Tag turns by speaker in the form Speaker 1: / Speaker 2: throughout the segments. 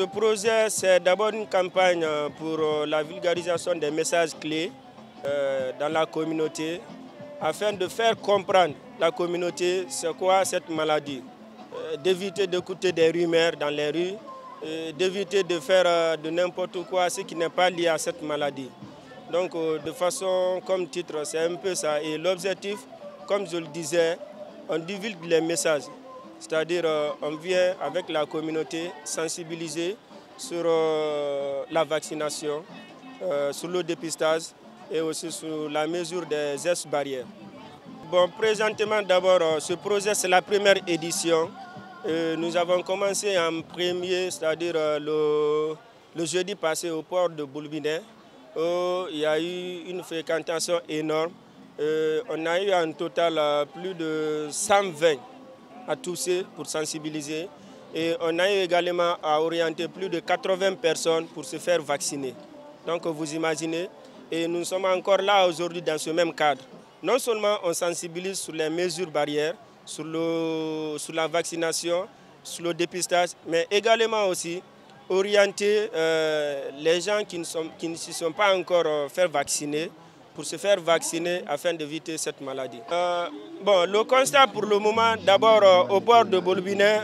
Speaker 1: Ce projet, c'est d'abord une campagne pour la vulgarisation des messages clés dans la communauté, afin de faire comprendre la communauté c'est quoi cette maladie, d'éviter d'écouter des rumeurs dans les rues, d'éviter de faire de n'importe quoi ce qui n'est pas lié à cette maladie. Donc de façon comme titre, c'est un peu ça. Et l'objectif, comme je le disais, on divulgue les messages. C'est-à-dire on vient avec la communauté sensibiliser sur la vaccination, sur le dépistage et aussi sur la mesure des gestes barrières. Bon, présentement d'abord, ce projet c'est la première édition. Nous avons commencé en premier, c'est-à-dire le jeudi passé au port de Boulbinet, où il y a eu une fréquentation énorme. On a eu en total plus de 120 à tousser pour sensibiliser. Et on a eu également à orienter plus de 80 personnes pour se faire vacciner. Donc vous imaginez, et nous sommes encore là aujourd'hui dans ce même cadre. Non seulement on sensibilise sur les mesures barrières, sur la vaccination, sur le dépistage, mais également aussi orienter les gens qui ne se sont pas encore fait vacciner pour se faire vacciner afin d'éviter cette maladie. Bon, le constat pour le moment, d'abord au port de Boulbinet,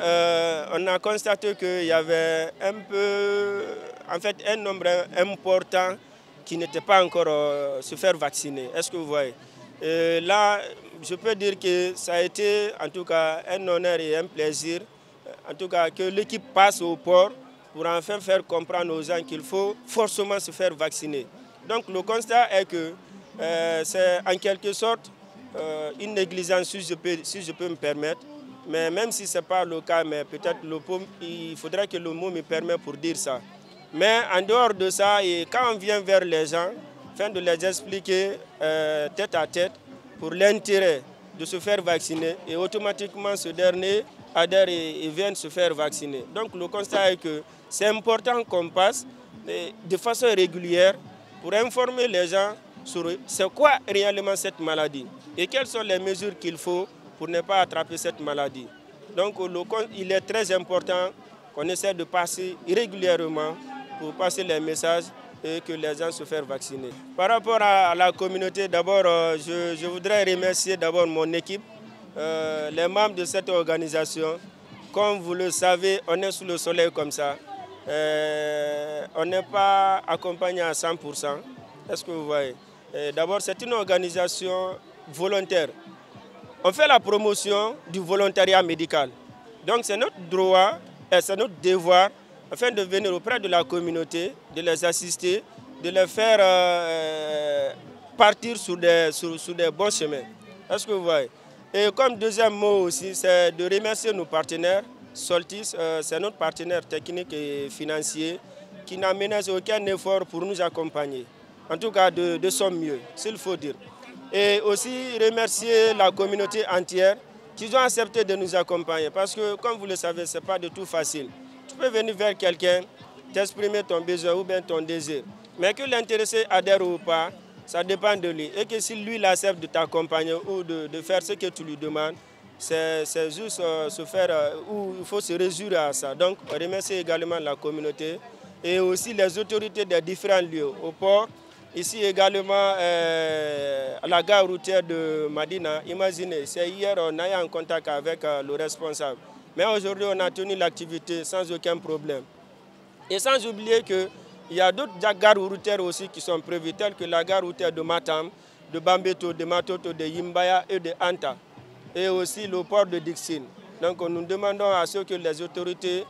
Speaker 1: on a constaté qu'il y avait un nombre important qui n'était pas encore se faire vacciner. Est-ce que vous voyez? Là, je peux dire que ça a été en tout cas un honneur et un plaisir, en tout cas que l'équipe passe au port pour enfin faire comprendre aux gens qu'il faut forcément se faire vacciner. Donc le constat est que c'est en quelque sorte une négligence, si je peux me permettre, mais même si ce n'est pas le cas, mais peut-être il faudrait que le mot me permette pour dire ça. Mais en dehors de ça, et quand on vient vers les gens, afin de les expliquer tête à tête pour l'intérêt de se faire vacciner, et automatiquement ce dernier adhère et vient se faire vacciner. Donc le constat est que c'est important qu'on passe de façon régulière pour informer les gens sur c'est quoi réellement cette maladie et quelles sont les mesures qu'il faut pour ne pas attraper cette maladie. Donc il est très important qu'on essaie de passer régulièrement pour passer les messages et que les gens se fassent vacciner. Par rapport à la communauté, d'abord, je voudrais remercier d'abord mon équipe, les membres de cette organisation. Comme vous le savez, on est sous le soleil comme ça. On n'est pas accompagné à 100%. Est-ce que vous voyez? D'abord, c'est une organisation volontaire. On fait la promotion du volontariat médical. Donc c'est notre droit et c'est notre devoir afin de venir auprès de la communauté, de les assister, de les faire partir sur des bons chemins. Est-ce que vous voyez? Et comme deuxième mot aussi, c'est de remercier nos partenaires. Soltis, c'est notre partenaire technique et financier qui n'a ménagé aucun effort pour nous accompagner. En tout cas, de son mieux, s'il faut dire. Et aussi remercier la communauté entière qui ont accepté de nous accompagner. Parce que, comme vous le savez, ce n'est pas du tout facile. Tu peux venir vers quelqu'un, t'exprimer ton besoin ou bien ton désir. Mais que l'intéressé adhère ou pas, ça dépend de lui. Et que si lui il accepte de t'accompagner ou de faire ce que tu lui demandes, c'est juste se faire, ou il faut se résoudre à ça. Donc, on remercie également la communauté et aussi les autorités des différents lieux, au port. Ici également à la gare routière de Madina. Imaginez, c'est hier on a eu en contact avec le responsable. Mais aujourd'hui on a tenu l'activité sans aucun problème. Et sans oublier qu'il y a d'autres gares routières aussi qui sont prévues, telles que la gare routière de Matam, de Bambeto, de Matoto, de Yimbaya et de Anta. Et aussi le port de Dixine. Donc nous demandons à ce que les autorités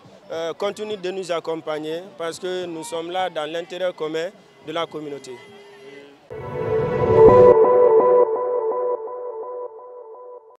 Speaker 1: continuent de nous accompagner parce que nous sommes là dans l'intérêt commun de la communauté.